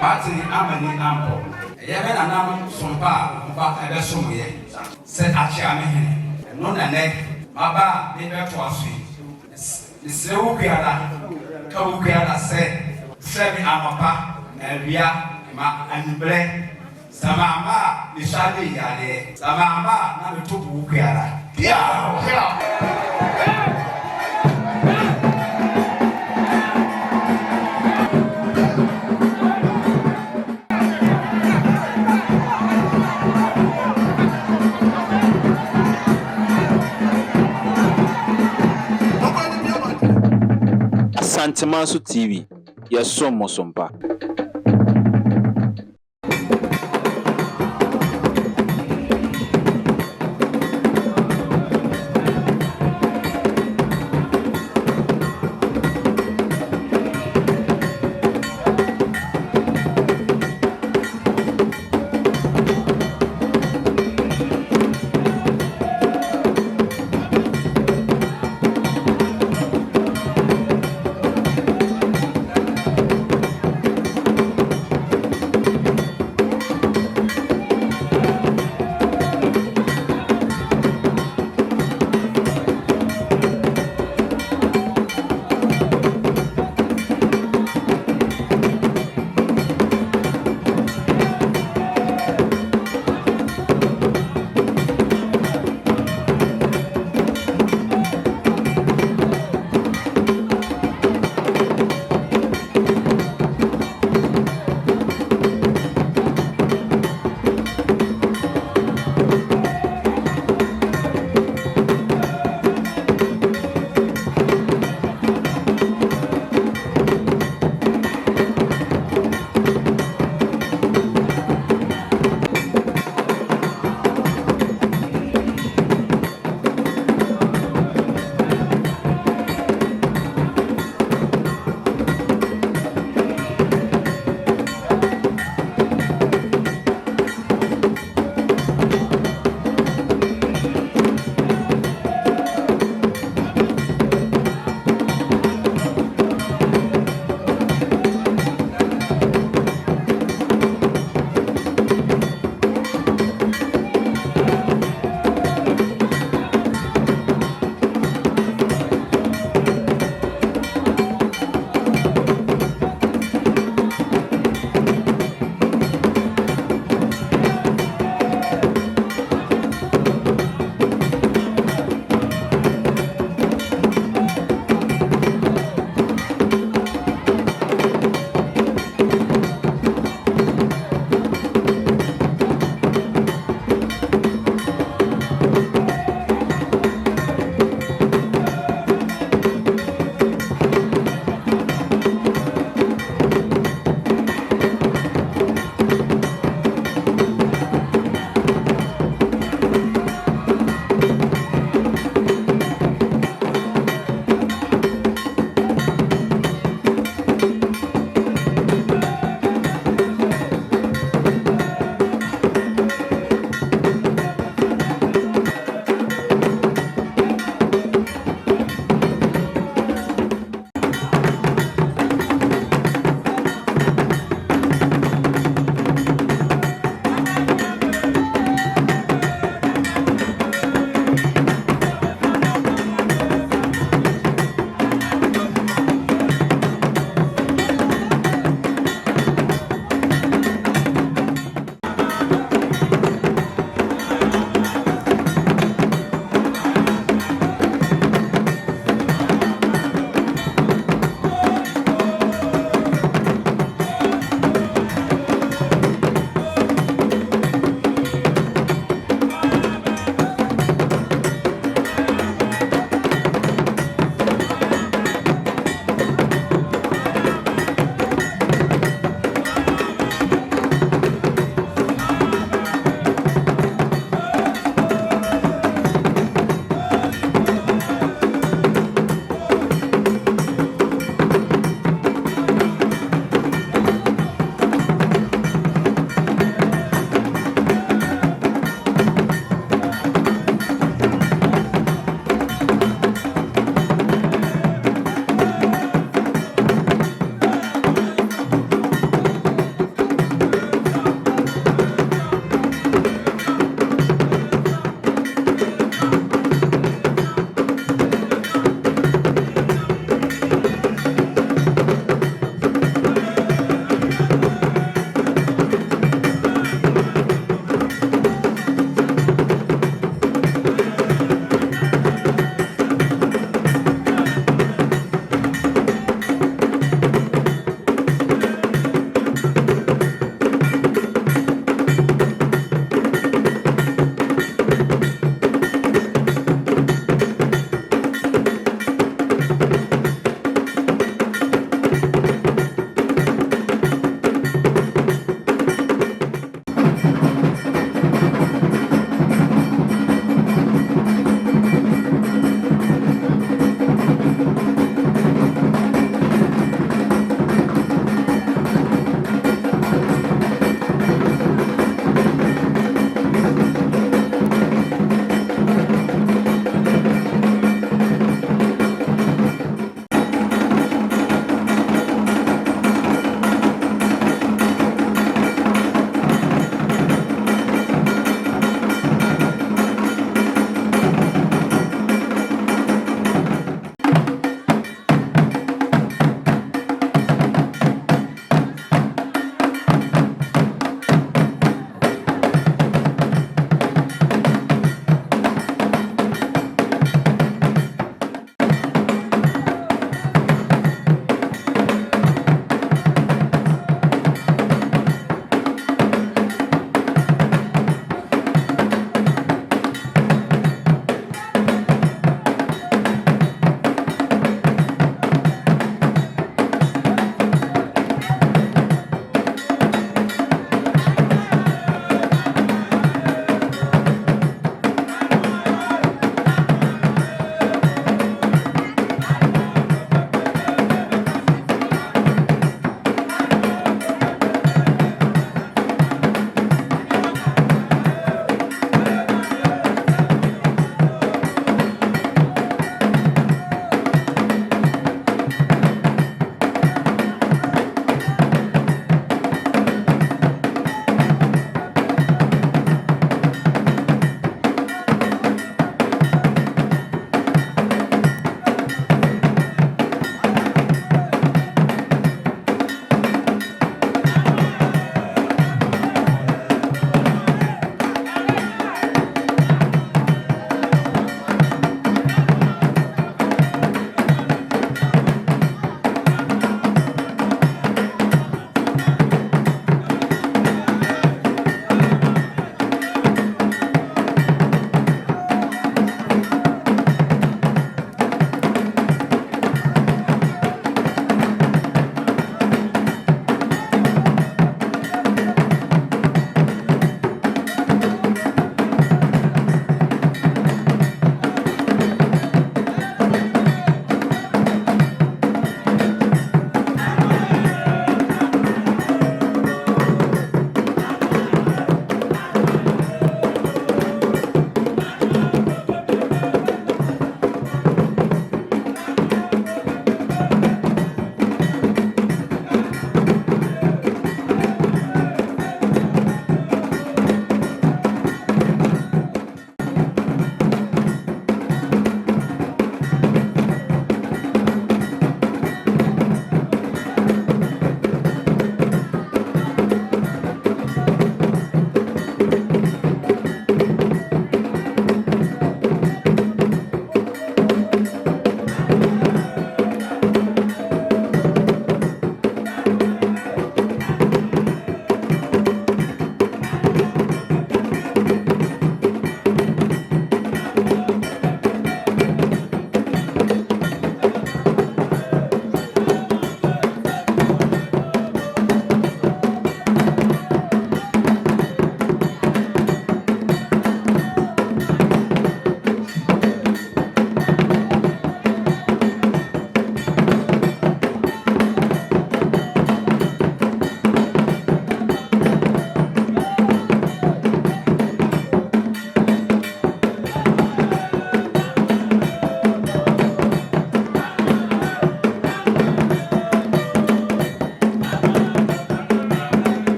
party amani ampo yebe na nam sompa ba ebe somoye se achia me he no na ne maba me be to asu se wo biara ka wo biara se mi amapa ewia ma anbre samamba ni shade yale samamba na me to wo biara ya Santemaso TV, yasomo sompa.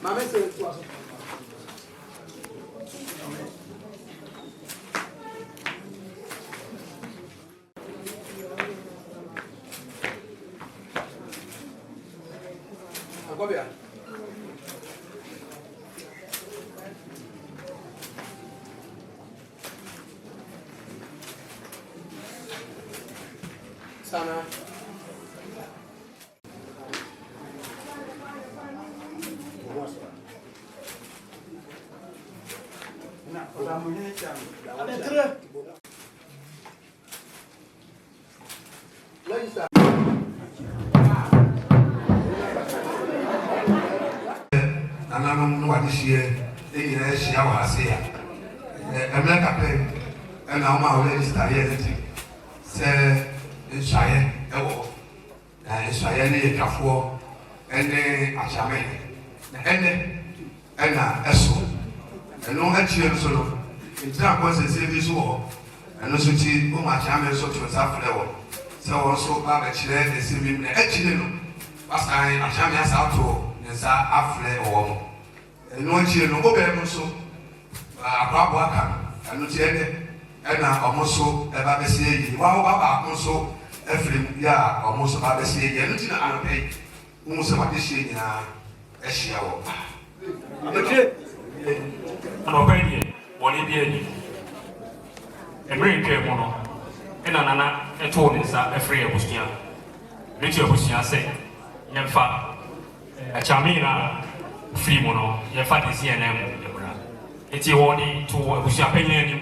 Mama said to us. Agobia. Sana. Nananum no adihye nyina ahyia wɔ ase ya emle kapɛ na ɔma register yɛ nti sɛ nsuayɛ ɛwɔ na nsuayɛ ne yɛ twafoɔ ɛne ahyame na ɛna ɛso ɛno akyire nso no ntina akɔ sɛsɛ bi so wɔ ɛno nso ti ɔma ahyame nso to nsa frɛ wɔ sɛ wɔn nso abɛkyerɛ ɛsɛ bi na akyire no wasan ahyame asa ato ne nsa afrɛ wɔ mo ɛno akyire no ɔbɛn mu nso akɔabɔ aka ɛno ti ɛna ɔmo nso ɛba bɛsi yie wɔn baako nso ɛfiri mu yɛ a ɔmo nso ba bɛsi yie ɛno ti na anɔpɛ yi wɔn sɛ wɔde hyia nyinaa ɛhyia wɔ. Anɔpɛ yi deɛ wɔne bi ani mmerɛ ntwa mu no ɛna nana ɛtoo ne nsa ɛfiri abusua ɛtu abusua sɛ yɛmfa akyame nyinaa firi mu no yɛmfa de si ɛnan mu ɛmura eti wɔde to abusua panyin anim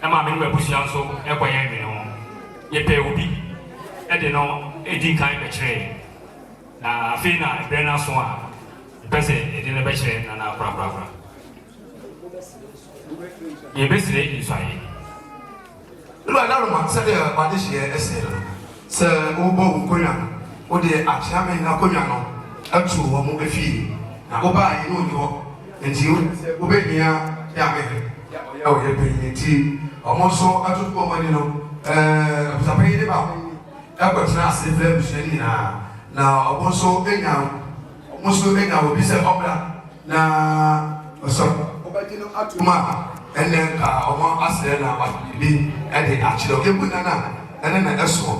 ɛma me no abusua nso ɛkɔyɛ nwene ho yɛpɛ obi ɛde no ɛdi nkan bɛkyerɛ na afei na ɛbrɛ no aso a mpɛ sɛ ɛde no bɛkyerɛ nana korakorakora yɛbɛsire nsuayɛ Lulu adaroma sɛdeɛ wɔde hyɛ ɛsɛ no sɛ wobɔ wo nkonnwa wode akyame na akonnwa no atu wɔ mo afie na wobaa yi ne ɔni hɔ nti wobɛhia yɛ amehɛ ɔyɛ ɔyɛ panyin nti ɔmo nso atoto ɔmo ani no abusapanyin ne baako ɛkɔtena ase fɛ abusua nyinaa na ɔmo nso enya obi sɛ ɔbra na ɔsɔ ɔbɛgye no ato mu a ɛnɛ ka ɔmo asrɛ na wade bi ɛde akyerɛ ebu nana ɛne na ɛsoɔ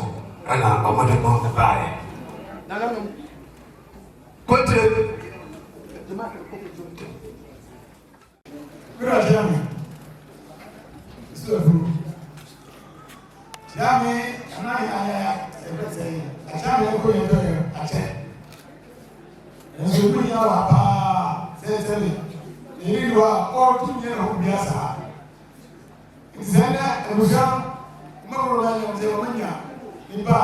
ɛna ɔmo de mo baayɛ. Kontire. Kura jami. Sufuru. Jami anani aya ebese. Jami ko yendo ate. Nso kunya wa pa sesele. Iri wa o tunye na biasa. Zenda ebusa mawro na nze omanya. Iba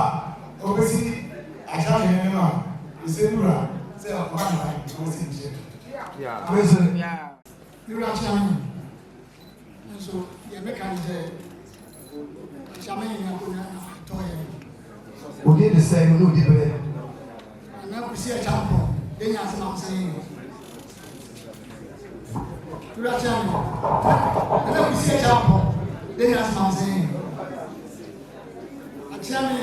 obesi ajami ne ma. Isenura se akwana ko sinje. Yeah. Nura chama. So ya mekanije. Chama ina kuna toye. Odi de say no di bele. Ana kusi a champo. Enya asema msani. Nura chama. Ana kusi a champo. Enya asema msani. Achame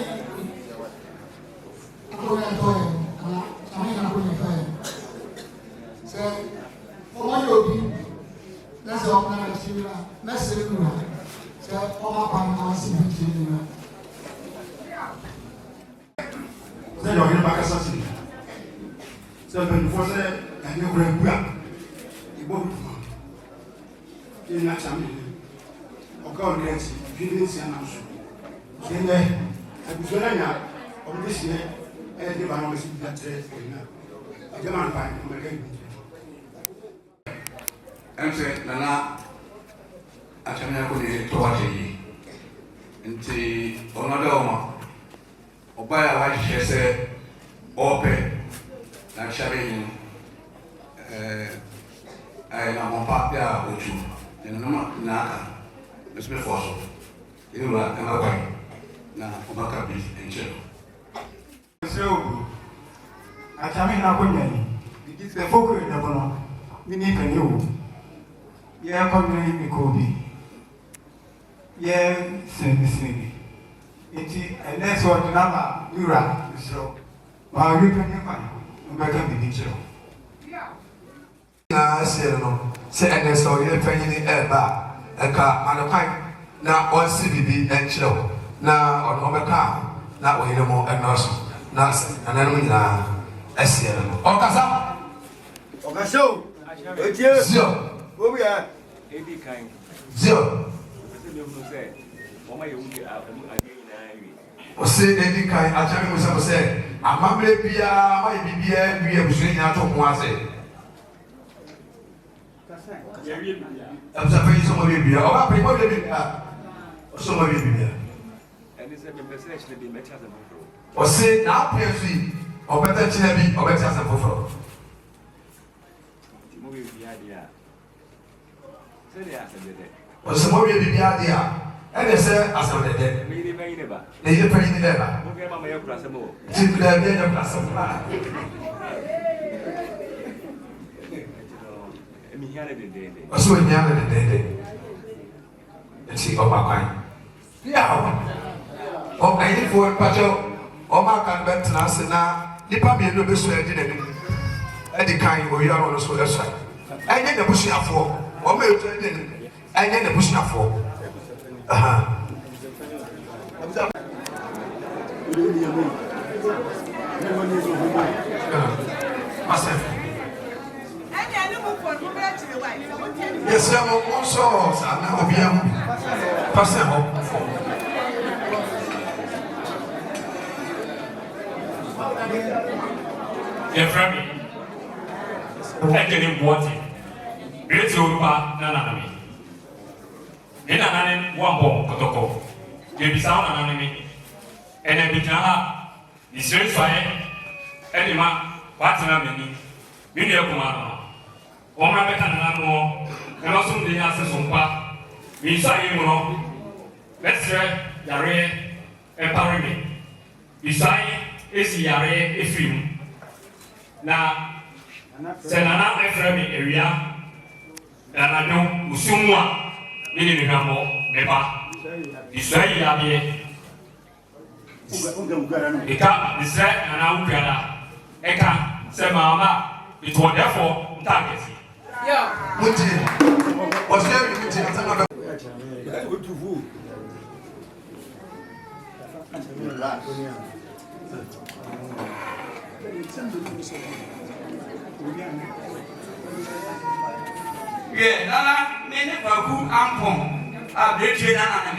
akona toye. Ana chama ina kuna toye. So ọmọ yóò bí lẹ́sẹ̀ ọmọ náà ti rí ra mẹ́sẹ̀ nù rà ṣe ọmọ apàmì náà sì bí kiri nù rà. Sẹ́yìn ọ̀gbìn bá kásá sí i. Sẹ́yìn ọ̀gbìn fọ́ sẹ́ ẹ̀yìn kúrẹ́ gbúà. Ìgbó dùn. Kí ni àṣà mi lè? Ọ̀gá ọ̀rẹ́ ẹ̀ sì fi ní ìsìn àná sùn. Ṣé ń lẹ ẹ̀bùsọ̀ náà yà ọ̀rọ̀ tó sì yẹ ẹ̀ẹ́dẹ́ bá wọn sí ibi àtẹ̀rẹ̀ ẹ̀yìn náà. Ẹ̀jẹ̀ máa ń pa ẹ̀mọ̀lẹ́kẹ́ ìgbìyànjú. Ɛnfɛ nana akyɛnɛ ko ne tɔwa kyɛ yi nti ɔno dɛ ɔma ɔbaa a wahyehyɛ sɛ ɔɔpɛ na akyɛnɛ yi no ɛyɛ na mɔmpa bi a ɔtu ne nanam nyinaa ka mesome fɔ so ɛwura ɛma kwan na ɔbaka bi nkyɛn. Sɛ ogu akyame na akonnwa yi sɛ fokuro dɛbɔ no ne ne kane wo yɛ kɔmene ekobi yɛ sɛnɛsɛnɛ eti ɛnɛ sɛ ɔde nama nura nhyerɛw ma ɔyɛ panyin kwan ɔbɛka bibi kyerɛw. na se no se ene so ye panyin eba eka manokan na on si bibi enchiro na on obeka na oyire mo enoso na ananu nyina ese no okasa Otie. zio Obia. Edi kan. zio ose edi kan achami musa se amamle bia ma bibia bia busuri nya to ho ase Absa fa yi so mo bibia o ba pe mo bibia so mo bibia Eni se be pese chile bi mecha za mfro. ose na apefi obeta chile bi obeta asa foforo Mo bi bia dia. Se dia se de. ose mo bibia dia ene se asa de de Me ni be ni ba. ne ye panyin de ba Mo bi mama ya kura se mo. ti da bi ya plasa fa Emi hiare de. ose o nya de eti o ba kwan ya o ayi fo pacho o ma kan betna se na nipa me no be so edi na ni edi kan o ya ro so esa enye na busuafo o ma etu edi ni enye na busuafo aha yes ya mo so sa na obi am pasa ho Your friend, I didn't want it. Great Yoruba, Nanami. In an anim, one bomb, Kotoko. You be sound anonymity. And then between the straight fire, any man, what's an enemy? Media command. Oma better than more, and also the answers on part. We say, you know, let's try Yare and Parame. Beside is Yare a film. Na senana efremi area na do musumwa mini ni namo meba Israel ya bie eka Israel na ukara eka se mama it was therefore ntagesi muti o se muti atana ba Otuvu. Ye nana me ne baku ampon a breche nana na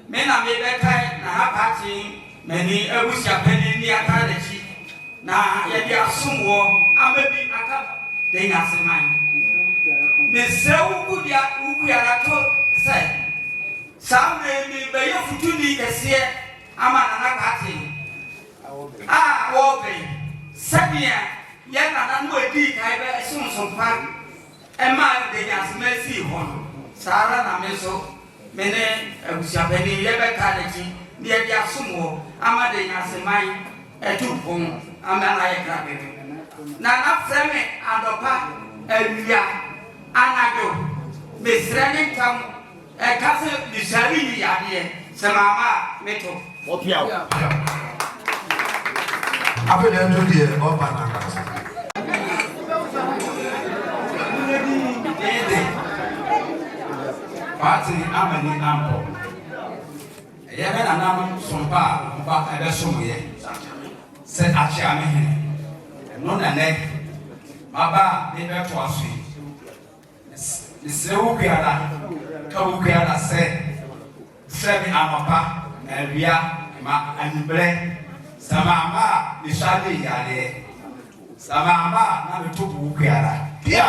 me na me be kai na ha party mani abusia pani ni aka da chi na ye dia asomwo amabi aka de nya seman me se ukudia ukuya to se sam me be ye futuni kese ama na party ah wo be sabia ye nana no edi kai be sonson pa Emma de Yasmesi Hon, Sarah Nameso, Mene, Abusapeni, Yabekaleji, near the Asumo, Amade Yasemai, a two-pon, Amalaya Crabbe. Nana Freme, Adopa, Elia, Anado, Miss Renin come, a cousin, the Shavini Yadie, Samama, Meto. Opia. abe na ndo die o ba na ka Party amani ampo. Yebe na nam sompa mba ebe somoye. Se achi amehe. No na ne. Baba be be to asu. Se wo biara ka wo biara se bi amapa ewia ma anbre samamba ni shade yale. Samamba na metubu wo biara. Ya.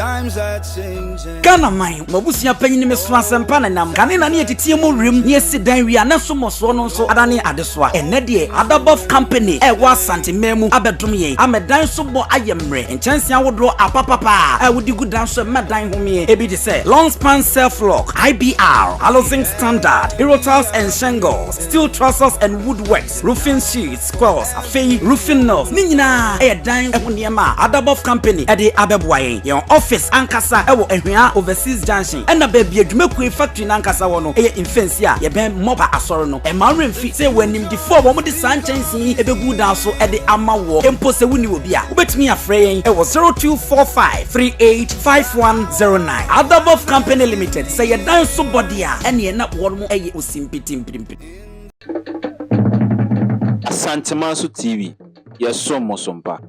times are changing. Ghana mine, Mabusia penny me swan sempan and nam Ganina near the Timo rim near Sidan we are not so much so Adani Adeswa and Nedie Adabov Company was Santi Memu Abedumye. I'm a dance so I am re and chance I would draw a papa. I would do good dance with Madame Humi. Ebi de say long span self lock IBR housing standard hero tiles and shingles steel trusses and woodworks roofing sheets squares afei roofing nails Nina a dime Ebuniama Adabov Company at the Abebwaye your office Ankasa ewo ehwia overseas junction and a baby adwumakwe factory Nankasa wono e infensia ye ben moba asoro no e ma remfi say wanim di for wo mo de sanchensi ebegu dan so e de amawo empo se wuni obi a obetimi afrey e wo 0245385109 Adabov Company Limited say ye dan so body a ene na wo mo eye osimpitimpirimpi Santemaso TV, yes, so Mosompa.